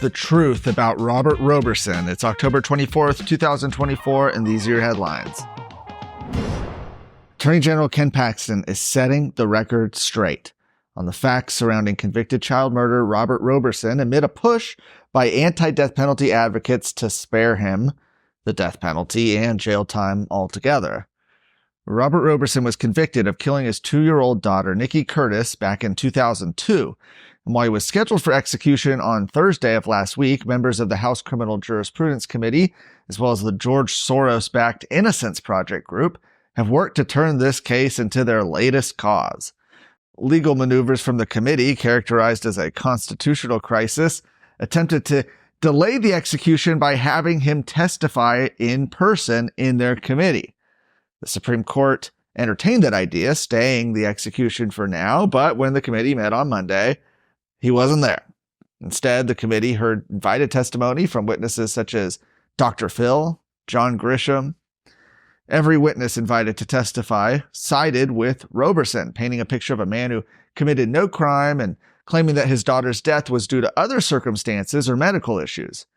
the truth about Robert Roberson. It's October 24th, 2024, and these are your headlines. Attorney General Ken Paxton is setting the record straight on the facts surrounding convicted child murderer Robert Roberson amid a push by anti-death penalty advocates to spare him the death penalty and jail time altogether. Robert Roberson was convicted of killing his 2-year-old daughter, Nikki Curtis, back in 2002. And while he was scheduled for execution on Thursday of last week, members of the House Criminal Jurisprudence Committee, as well as the George Soros-backed Innocence Project group, have worked to turn this case into their latest cause. Legal maneuvers from the committee, characterized as a constitutional crisis, attempted to delay the execution by having him testify in person in their committee. The Supreme Court entertained that idea, staying the execution for now, but when the committee met on Monday, he wasn't there. Instead, the committee heard invited testimony from witnesses such as Dr. Phil, John Gruesome. Every witness invited to testify sided with Roberson, painting a picture of a man who committed no crime and claiming that his daughter's death was due to other circumstances or medical issues.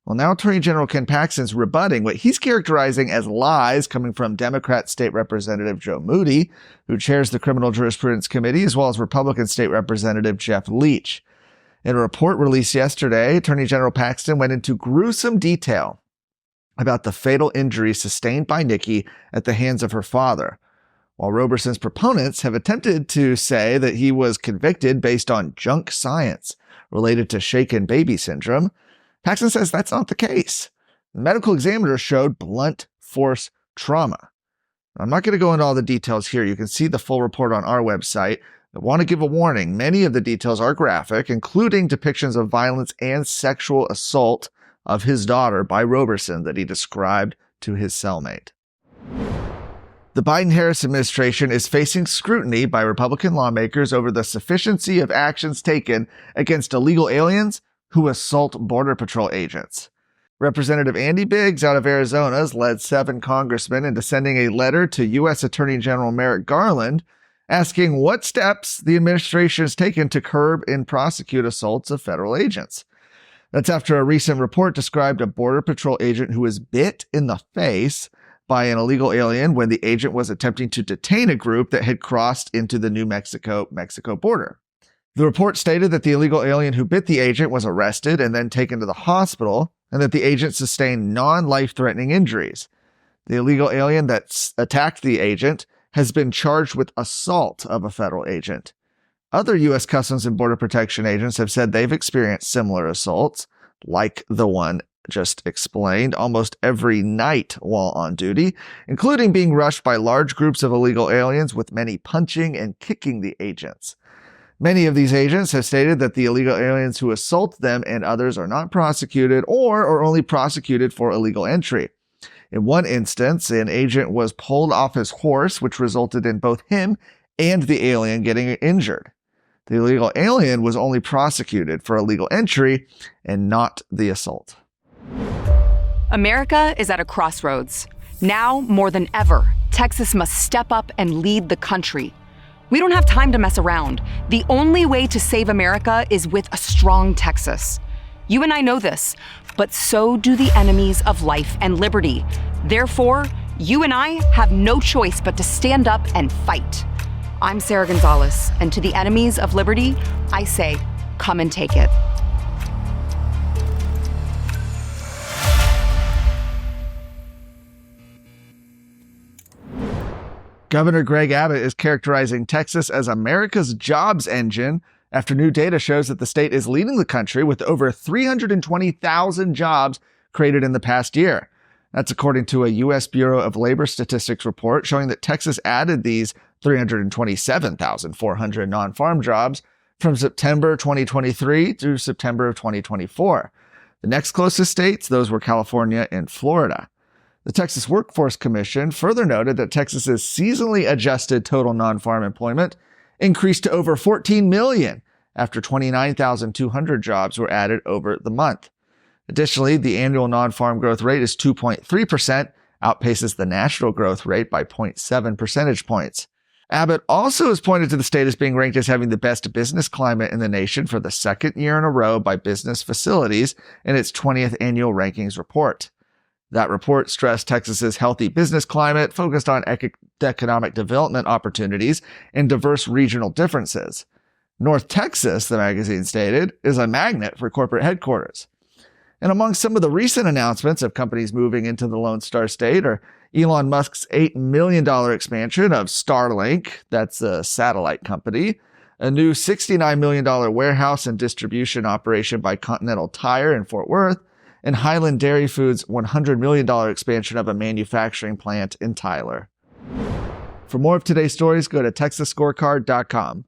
Well, now Attorney General Ken Paxton's rebutting what he's characterizing as lies coming from Democrat State Representative Joe Moody, who chairs the Criminal Jurisprudence Committee, as well as Republican State Representative Jeff Leach. In a report released yesterday, Attorney General Paxton went into gruesome detail about the fatal injuries sustained by Nikki at the hands of her father. While Roberson's proponents have attempted to say that he was convicted based on junk science related to shaken baby syndrome, Paxton says that's not the case. The medical examiner showed blunt force trauma. I'm not going to go into all the details here. You can see the full report on our website. I want to give a warning. Many of the details are graphic, including depictions of violence and sexual assault of his daughter by Roberson that he described to his cellmate. The Biden-Harris administration is facing scrutiny by Republican lawmakers over the sufficiency of actions taken against illegal aliens who assault Border Patrol agents. Representative Andy Biggs out of Arizona has led 7 congressmen into sending a letter to U.S. Attorney General Merrick Garland asking what steps the administration has taken to curb and prosecute assaults of federal agents. That's after a recent report described a Border Patrol agent who was bit in the face by an illegal alien when the agent was attempting to detain a group that had crossed into the New Mexico border. The report stated that the illegal alien who bit the agent was arrested and then taken to the hospital, and that the agent sustained non-life-threatening injuries. The illegal alien that attacked the agent has been charged with assault of a federal agent. Other U.S. Customs and Border Protection agents have said they've experienced similar assaults, like the one just explained, almost every night while on duty, including being rushed by large groups of illegal aliens, with many punching and kicking the agents. Many of these agents have stated that the illegal aliens who assault them and others are not prosecuted or are only prosecuted for illegal entry. In one instance, an agent was pulled off his horse, which resulted in both him and the alien getting injured. The illegal alien was only prosecuted for illegal entry and not the assault. America is at a crossroads. Now, more than ever, Texas must step up and lead the country. We don't have time to mess around. The only way to save America is with a strong Texas. You and I know this, but so do the enemies of life and liberty. Therefore, you and I have no choice but to stand up and fight. I'm Sarah Gonzalez, and to the enemies of liberty, I say, come and take it. Governor Greg Abbott is characterizing Texas as America's jobs engine after new data shows that the state is leading the country with over 320,000 jobs created in the past year. That's according to a U.S. Bureau of Labor Statistics report showing that Texas added these 327,400 non-farm jobs from September 2023 through September of 2024. The next closest states, those were California and Florida. The Texas Workforce Commission further noted that Texas's seasonally adjusted total non-farm employment increased to over 14 million after 29,200 jobs were added over the month. Additionally, the annual non-farm growth rate is 2.3%, outpaces the national growth rate by 0.7 percentage points. Abbott also has pointed to the state as being ranked as having the best business climate in the nation for the second year in a row by Business Facilities in its 20th annual rankings report. That report stressed Texas's healthy business climate focused on economic development opportunities and diverse regional differences. North Texas, the magazine stated, is a magnet for corporate headquarters. And among some of the recent announcements of companies moving into the Lone Star State are Elon Musk's $8 million expansion of Starlink, that's a satellite company, a new $69 million warehouse and distribution operation by Continental Tire in Fort Worth, and Highland Dairy Foods' $100 million expansion of a manufacturing plant in Tyler. For more of today's stories, go to TexasScorecard.com.